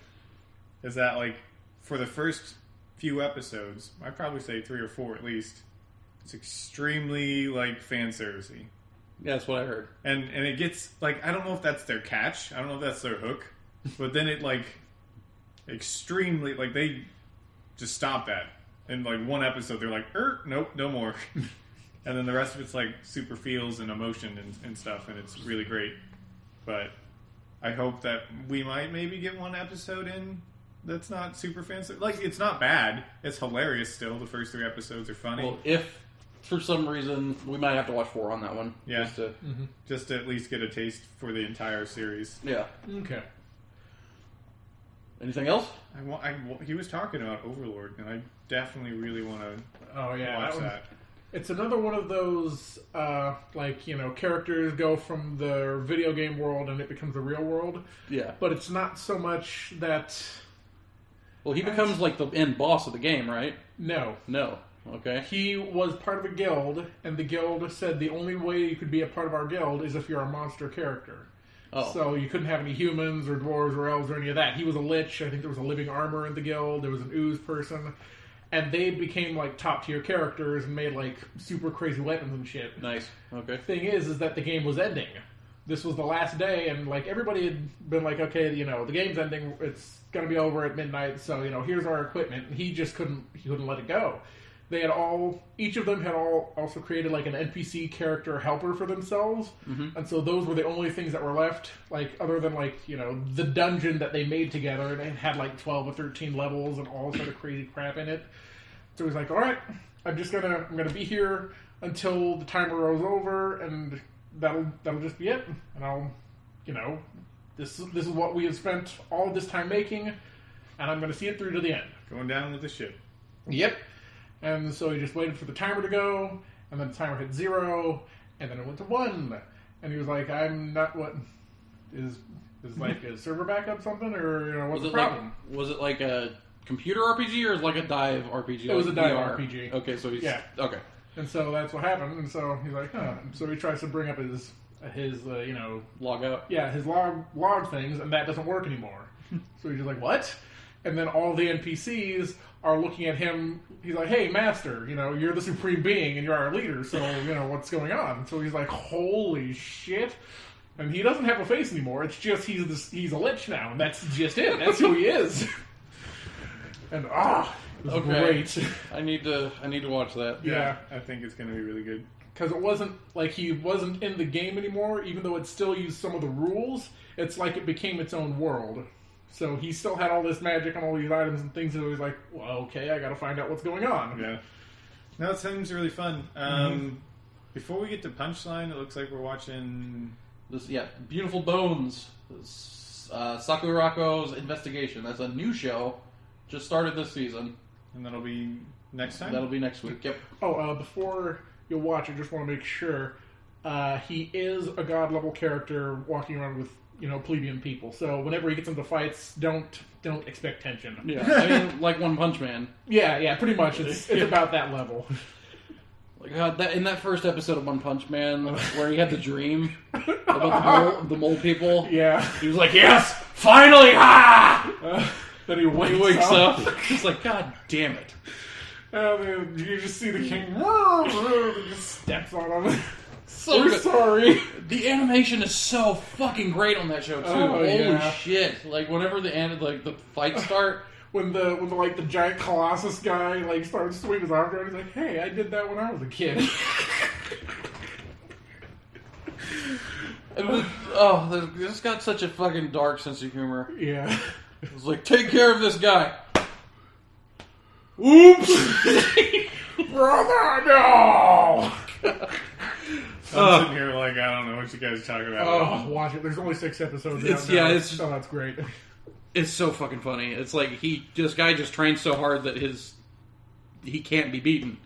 Speaker 1: is that, like, for the first few episodes, I'd probably say 3 or 4 at least, it's extremely, like, fan servicey.
Speaker 2: Yeah, that's what I heard.
Speaker 1: And it gets, like, I don't know if that's their catch. I don't know if that's their hook. But then it, like, extremely, like, they just stop that. In, like, one episode, they're like, nope, no more. And then the rest of it's, like, super feels and emotion and stuff, and it's really great. But I hope that we might maybe get one episode in that's not super fancy. Like, it's not bad. It's hilarious still. The first 3 episodes are funny.
Speaker 2: Well, if for some reason we might have to watch 4 on that one.
Speaker 1: Yeah.
Speaker 2: Just
Speaker 1: to at least get a taste for the entire series.
Speaker 2: Yeah.
Speaker 3: Okay.
Speaker 2: Anything else?
Speaker 1: He was talking about Overlord, and I definitely really want to watch that.
Speaker 3: It's another one of those, characters go from the video game world and it becomes the real world.
Speaker 2: Yeah.
Speaker 3: But it's not so much that...
Speaker 2: Well, he becomes like the end boss of the game, right?
Speaker 3: No.
Speaker 2: Okay.
Speaker 3: He was part of a guild, and the guild said the only way you could be a part of our guild is if you're a monster character.
Speaker 2: Oh.
Speaker 3: So you couldn't have any humans or dwarves or elves or any of that. He was a lich. I think there was a living armor in the guild. There was an ooze person. And they became, like, top-tier characters and made, like, super crazy weapons and shit.
Speaker 2: Nice. Okay.
Speaker 3: Thing is that the game was ending. This was the last day, and, like, everybody had been like, okay, the game's ending. It's going to be over at midnight, so, here's our equipment. And he just couldn't let it go. They had each of them had also created, like, an NPC character helper for themselves. Mm-hmm. And so those were the only things that were left, like, other than, like, the dungeon that they made together. And it had, like, 12 or 13 levels and all sort of crazy crap in it. So he's like, all right, I'm gonna be here until the timer rolls over, and that'll just be it, and I'll, this is what we have spent all of this time making, and I'm going to see it through to the end.
Speaker 1: Going down with the ship.
Speaker 3: Yep. And so he just waited for the timer to go, and then the timer hit 0, and then it went to 1, and he was like, "I'm not what is like a server backup something, or what's the problem?"
Speaker 2: Was it like a computer RPG or like a dive RPG?
Speaker 3: It was a dive
Speaker 2: VR?
Speaker 3: RPG.
Speaker 2: Okay, so he's okay.
Speaker 3: And so that's what happened. And so he's like, "Huh." So he tries to bring up his
Speaker 2: log out.
Speaker 3: Yeah, his log things, and that doesn't work anymore. So he's just like, "What?" And then all the NPCs are looking at him. He's like, "Hey, master, you're the supreme being and you're our leader. So what's going on?" So he's like, "Holy shit." And he doesn't have a face anymore. It's just he's a lich now, and that's just it. That's who he is. And it was great.
Speaker 2: I need to watch that.
Speaker 3: Yeah,
Speaker 1: I think it's going to be really good.
Speaker 3: Because it wasn't like he wasn't in the game anymore, even though it still used some of the rules. It's like it became its own world. So he still had all this magic and all these items and things, and he was like, "Well, okay, I got to find out what's going on."
Speaker 1: Yeah. No, it seems really fun. Before we get to Punchline, it looks like we're watching
Speaker 2: this. Yeah, Beautiful Bones. Sakurako's Investigation. That's a new show. Just started this season.
Speaker 1: And that'll be next time?
Speaker 2: That'll be next week, yep.
Speaker 3: Before you watch, I just want to make sure he is a god-level character walking around with, plebeian people. So whenever he gets into fights, don't expect tension.
Speaker 2: Yeah, I mean, like One Punch Man.
Speaker 3: Yeah, pretty much. It's about that level.
Speaker 2: Like in that first episode of One Punch Man, where he had the dream about the mole people.
Speaker 3: Yeah.
Speaker 2: He was like, "Yes, finally, ha!"
Speaker 3: Then he wakes
Speaker 2: up. It's like, God damn it.
Speaker 3: And then you just see the king and just steps on him.
Speaker 2: So
Speaker 3: We're sorry.
Speaker 2: The animation is so fucking great on that show too. Holy shit! Like whenever the fights start,
Speaker 3: when the giant Colossus guy starts swinging his arm around, he's like, "Hey, I did that when I was a kid."
Speaker 2: They've just got such a fucking dark sense of humor.
Speaker 3: Yeah.
Speaker 2: It was like, "Take care of this guy." Oops!
Speaker 3: Brother, no!
Speaker 1: I'm sitting here like, I don't know what you guys are talking about.
Speaker 3: Oh, watch it. There's only 6 episodes out now. That's great.
Speaker 2: It's so fucking funny. It's like this guy just trains so hard that he can't be beaten.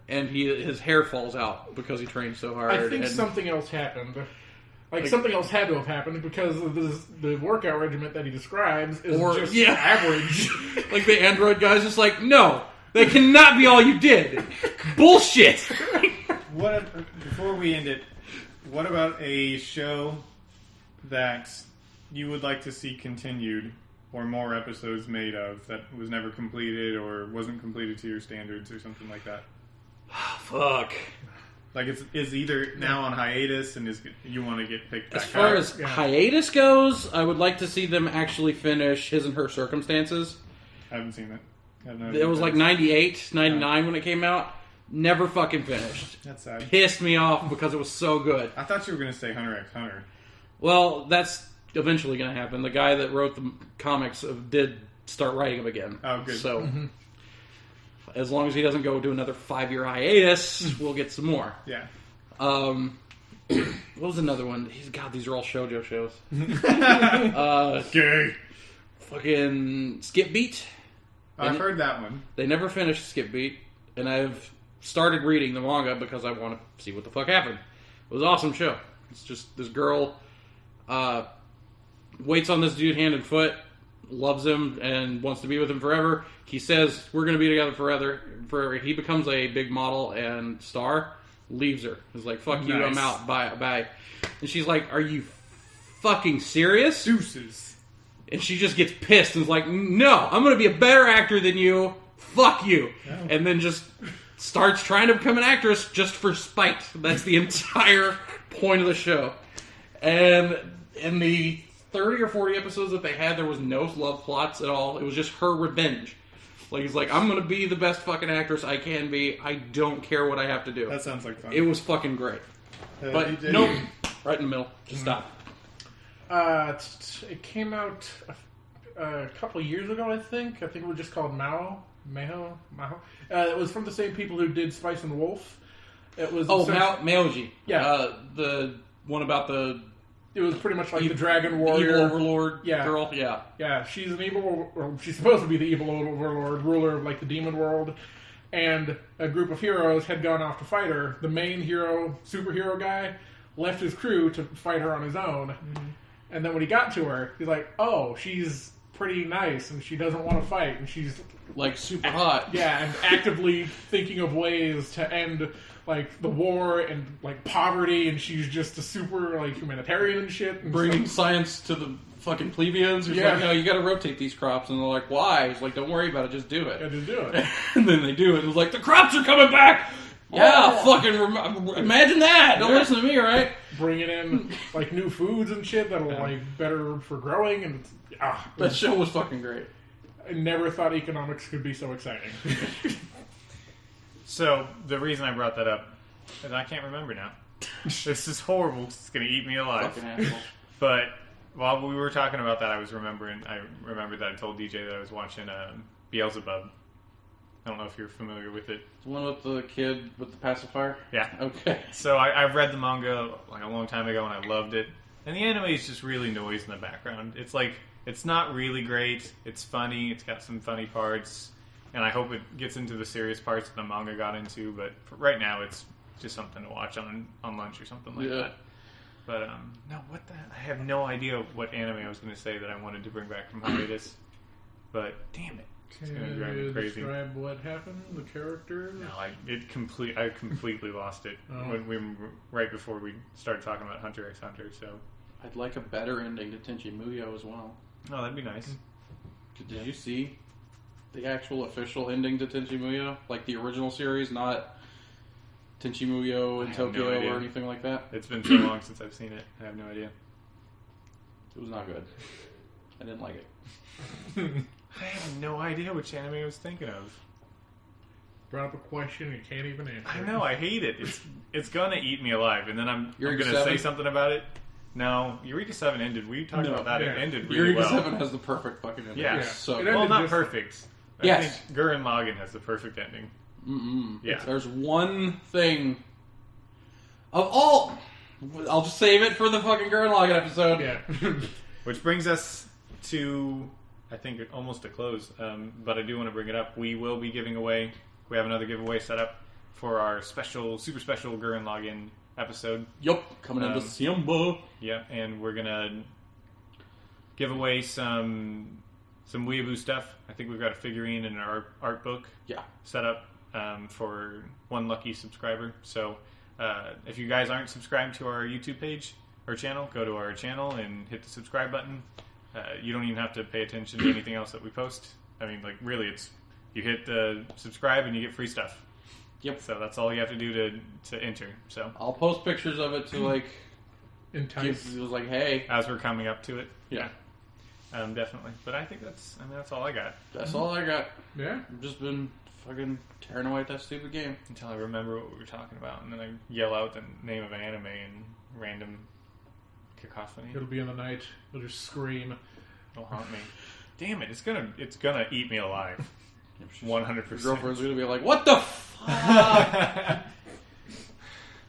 Speaker 2: And his hair falls out because he trains so hard.
Speaker 3: I think something else happened. Something else had to have happened because of the workout regimen that he describes is just average.
Speaker 1: Like the android guy's just like, "No, that cannot be all you did. Bullshit." Before we end it, what about a show that you would like to see continued or more episodes made of that was never completed or wasn't completed to your standards or something like that?
Speaker 2: Fuck.
Speaker 1: Like it's either now on hiatus and you want to get picked back up.
Speaker 2: As far as hiatus goes, I would like to see them actually finish His and Her Circumstances.
Speaker 1: I haven't seen that.
Speaker 2: It was like 98, 99 when it came out. Never fucking finished.
Speaker 1: That's sad.
Speaker 2: Pissed me off because it was so good.
Speaker 1: I thought you were going to say Hunter x Hunter.
Speaker 2: Well, that's eventually going to happen. The guy that wrote the comics did start writing them again.
Speaker 1: Oh, good.
Speaker 2: So, as long as he doesn't go to another 5-year hiatus, we'll get some more.
Speaker 1: Yeah.
Speaker 2: What was another one? God, these are all shoujo shows.
Speaker 1: Gay.
Speaker 2: Fucking Skip Beat.
Speaker 1: I've heard that one.
Speaker 2: They never finished Skip Beat, and I've started reading the manga because I want to see what the fuck happened. It was an awesome show. It's just this girl waits on this dude hand and foot, loves him, and wants to be with him forever. He says, "We're going to be together forever." He becomes a big model and star, leaves her. He's like, "Fuck you, I'm out, bye." And she's like, "Are you fucking serious?"
Speaker 1: Deuces.
Speaker 2: And she just gets pissed and is like, "No, I'm going to be a better actor than you. Fuck you." Oh. And then just starts trying to become an actress just for spite. That's the entire point of the show. And in the 30 or 40 episodes that they had, there was no love plots at all. It was just her revenge. Like, he's like, "I'm going to be the best fucking actress I can be. I don't care what I have to do."
Speaker 1: That sounds like fun.
Speaker 2: It was fucking great. But nope. Right in the middle. Just stop.
Speaker 3: It came out a couple of years ago, I think. I think it was just called Maho. It was from the same people who did Spice and Wolf. It was
Speaker 2: Maoji.
Speaker 3: Yeah.
Speaker 2: The one about the...
Speaker 3: It was pretty much like the Dragon Warrior.
Speaker 2: Evil Overlord girl. Yeah.
Speaker 3: Yeah, she's an evil... Or she's supposed to be the evil Overlord, ruler of like the demon world. And a group of heroes had gone off to fight her. The main hero, superhero guy, left his crew to fight her on his own. Mm-hmm. And then when he got to her, he's like, oh, she's pretty nice and she doesn't want to fight. And she's...
Speaker 2: like super hot.
Speaker 3: Yeah, and actively thinking of ways to end like the war and like poverty, and she's just a super like humanitarian and shit. And
Speaker 2: bringing science to the fucking plebeians. He's like, no, you got to rotate these crops, and they're like, why? He's like, don't worry about it, just do it.
Speaker 3: Yeah, just do it.
Speaker 2: And then they do it. And it's like, the crops are coming back. Yeah, fucking imagine that. Don't listen to me, right?
Speaker 3: Bringing in like new foods and shit that'll like better for growing, and
Speaker 2: that show was fucking great.
Speaker 3: I never thought economics could be so exciting.
Speaker 1: So, the reason I brought that up is I can't remember now. This is horrible. It's going to eat me alive.
Speaker 2: Fucking asshole.
Speaker 1: But while we were talking about that, I remembered that I told DJ that I was watching Beelzebub. I don't know if you're familiar with it.
Speaker 2: The one with the kid with the pacifier?
Speaker 1: Yeah.
Speaker 2: Okay.
Speaker 1: So, I've read the manga like a long time ago, and I loved it. And the anime is just really noise in the background. It's like... It's not really great. It's funny. It's got some funny parts. And I hope it gets into the serious parts that the manga got into. But for right now, it's just something to watch on lunch or something like that. But, no, what the... I have no idea what anime I was going to say that I wanted to bring back from hiatus. But, damn it. It's going to drive me crazy.
Speaker 3: Describe what happened? The characters?
Speaker 1: No, I completely lost it right before we started talking about Hunter x Hunter, so...
Speaker 2: I'd like a better ending to Tenchi Muyo as well.
Speaker 1: Oh, that'd be nice.
Speaker 2: Did you see the actual official ending to Tenchi Muyo? Like the original series, not Tenchi Muyo in Tokyo or anything like that?
Speaker 1: It's been so long since I've seen it. I have no idea.
Speaker 2: It was not good. I didn't like it.
Speaker 1: I have no idea which anime I was thinking of.
Speaker 3: Brought up a question you can't even answer.
Speaker 1: I know, I hate it. It's gonna eat me alive, and then I'm gonna
Speaker 2: 7?
Speaker 1: say something about it. No, Eureka 7 ended. We talked about that.
Speaker 3: Yeah.
Speaker 1: It ended really
Speaker 2: Eureka
Speaker 1: well.
Speaker 2: 7 has the perfect fucking ending.
Speaker 1: Yeah.
Speaker 2: So,
Speaker 3: It
Speaker 1: well, not
Speaker 3: just...
Speaker 1: perfect.
Speaker 2: Yes.
Speaker 1: I think Gurren Lagann has the perfect ending. Yeah.
Speaker 2: There's one thing of all... I'll just save it for the fucking Gurren Lagann episode.
Speaker 3: Yeah.
Speaker 1: Which brings us to, I think, almost a close. But I do want to bring it up. We will be giving away... We have another giveaway set up for our super special Gurren Lagann episode.
Speaker 2: Yup, coming in December.
Speaker 1: Yeah, and we're gonna give away some Weeaboo stuff. I think we've got a figurine and an art book set up for one lucky subscriber. So if you guys aren't subscribed to our YouTube page or channel, go to our channel and hit the subscribe button. You don't even have to pay attention to anything else that we post. I mean, like, really, it's you hit the subscribe and you get free stuff.
Speaker 2: Yep.
Speaker 1: So that's all you have to do to enter. So
Speaker 2: I'll post pictures of it to like
Speaker 3: entice.
Speaker 2: It was like, hey,
Speaker 1: as we're coming up to it.
Speaker 2: Yeah.
Speaker 1: Definitely. But I think that's all I got.
Speaker 2: That's all I got.
Speaker 3: Yeah.
Speaker 2: I've just been fucking tearing away at that stupid game
Speaker 1: until I remember what we were talking about, and then I yell out the name of an anime in random cacophony.
Speaker 3: It'll be in the night. It'll just scream.
Speaker 1: It'll haunt me. Damn it! It's gonna eat me alive. 100%.
Speaker 2: Your girlfriend's gonna be like, "What the fuck?"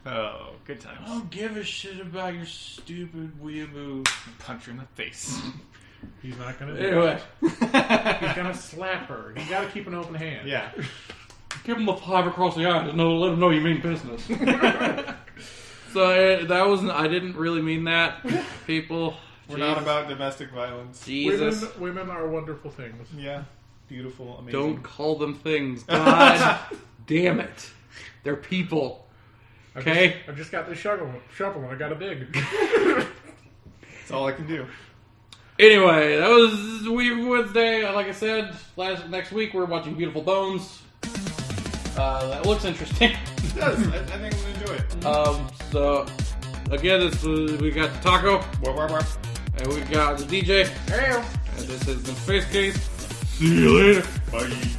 Speaker 1: Oh, good times.
Speaker 2: I don't give a shit about your stupid weeaboo.
Speaker 1: Punch her in the face.
Speaker 3: He's not gonna do
Speaker 2: Anyway.
Speaker 3: it. He's gonna slap her. You gotta keep an open hand.
Speaker 1: Yeah.
Speaker 2: Give him the 5 across the eye to let him know you mean business. So that wasn't. I didn't really mean that, people.
Speaker 1: We're not about domestic violence.
Speaker 2: Jesus.
Speaker 3: Women are wonderful things.
Speaker 1: Yeah. Beautiful, amazing.
Speaker 2: Don't call them things. God damn it. They're people. Okay?
Speaker 3: I've just got this shovel and I gotta dig.
Speaker 1: That's all I can do.
Speaker 2: Anyway, that was Weird Wednesday. Like I said, next week we're watching Beautiful Bones. That looks interesting.
Speaker 1: It does. I think I'm gonna enjoy it.
Speaker 2: So, again, we got the Taco. And we got the DJ.
Speaker 3: Hey.
Speaker 2: And this has been SpaceKase. See you later.
Speaker 1: Bye.